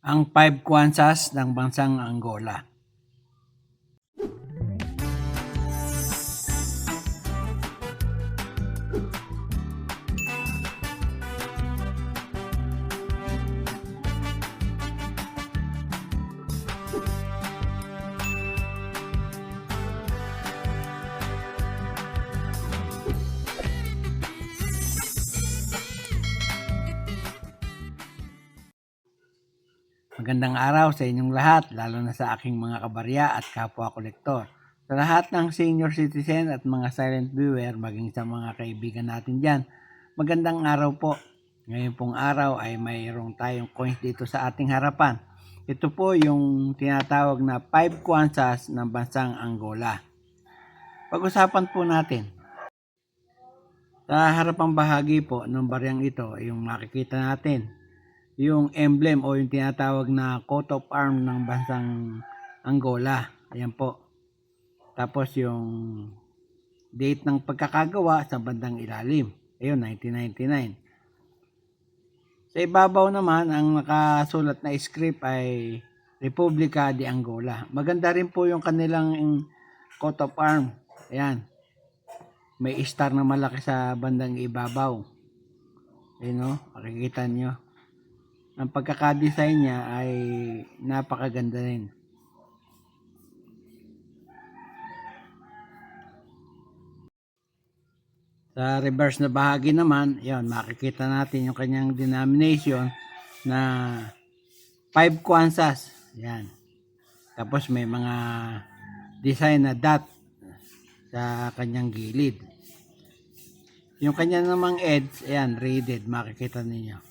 Ang 5 kwanzas ng bansang Angola. Magandang araw sa inyong lahat, lalo na sa aking mga kabarya at kapwa kolektor. Sa lahat ng senior citizen at mga silent viewer, maging sa mga kaibigan natin dyan, magandang araw po. Ngayon pong araw ay mayroong tayong coins dito sa ating harapan. Ito po yung tinatawag na 5 kwanzas ng bansang Angola. Pag-usapan po natin. Sa harapang bahagi po ng baryang ito, yung makikita natin, yung emblem o yung tinatawag na coat of arms ng bansang Angola. Ayan po. Tapos yung date ng pagkakagawa sa bandang ilalim. Ayun, 1999. Sa ibabaw naman, ang nakasulat na script ay Republica de Angola. Maganda rin po yung kanilang coat of arms. Ayan. May star na malaki sa bandang ibabaw. Ayun o, makikita nyo. Ang pagkakadesign niya ay napakaganda rin. Sa reverse na bahagi naman, yon makikita natin yung kanyang denomination na 5 kwanzas. Yan. Tapos may mga design na dot sa kanyang gilid. Yung kanya namang edge, ayan, raided, makikita ninyo.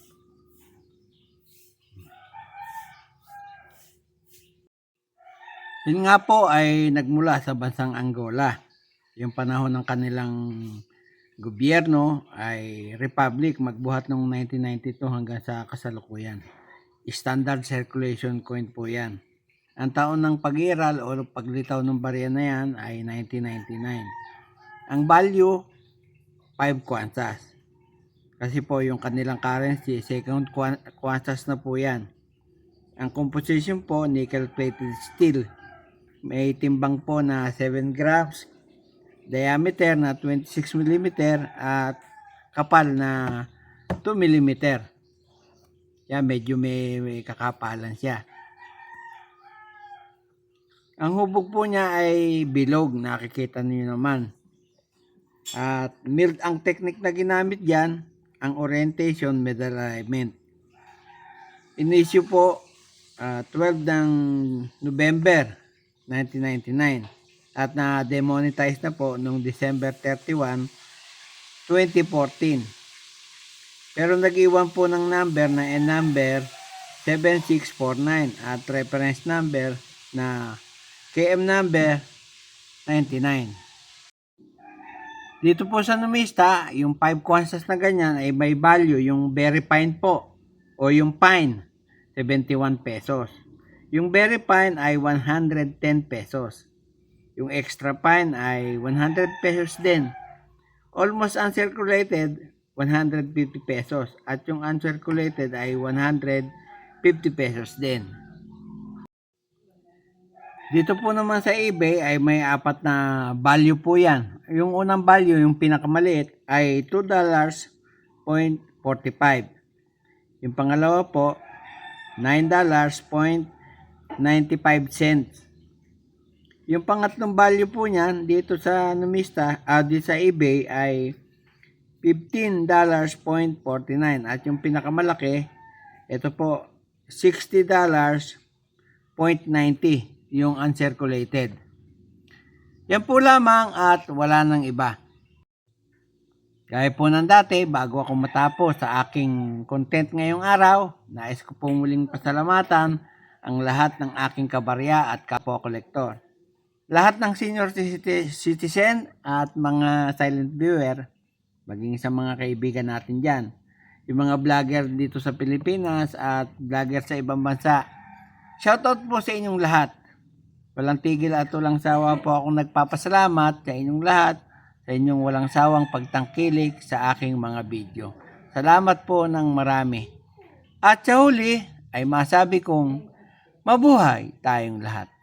Yun nga po ay nagmula sa bansang Angola. Yung panahon ng kanilang gobyerno ay republic magbuhat noong 1992 hanggang sa kasalukuyan. Standard circulation coin po yan. Ang taon ng pag-iral o paglitaw ng barya na yan ay 1999. Ang value, 5 kwanzas. Kasi po yung kanilang currency, second kwanzas na po yan. Ang composition po, nickel plated steel. May timbang po na 7 grams, diameter na 26 mm at kapal na 2 mm. Yan, medyo may kakapalan siya. Ang hubog po niya ay bilog, nakikita niyo naman. At milled ang technique na ginamit diyan, ang orientation medal alignment. In-issue po 12 ng November 1999 at na-demonetize na po noong December 31, 2014. Pero nag-iwan po ng number na number 7649 at reference number na KM number 99. Dito po sa numista, yung 5 kwanzas na ganyan ay may value, yung very fine po o yung fine, 71 pesos. Yung very fine ay 110 pesos. Yung extra fine ay 100 pesos din. Almost uncirculated, 150 pesos. At yung uncirculated ay 150 pesos din. Dito po naman sa eBay ay may 4 na value po yan. Yung unang value, yung pinakamaliit, ay $2.45. Yung pangalawa po, $9.95. Yung pangatlong value po niyan dito sa numista, dito sa eBay ay $15.49 at yung pinakamalaki, ito po $60.90 yung uncirculated. Yan po lamang at wala nang iba. Gaya po ng dati, bago ako matapos sa aking content ngayong araw, nais ko pong muling pasalamatan ang lahat ng aking kabarya at kapwa kolektor. Lahat ng senior citizen at mga silent viewer, maging sa mga kaibigan natin dyan. Yung mga vlogger dito sa Pilipinas at vlogger sa ibang bansa. Shoutout po sa inyong lahat. Walang tigil at walang sawa po akong nagpapasalamat sa inyong lahat, sa inyong walang sawang pagtangkilik sa aking mga video. Salamat po ng marami. At sa huli, ay masabi kong mabuhay tayong lahat.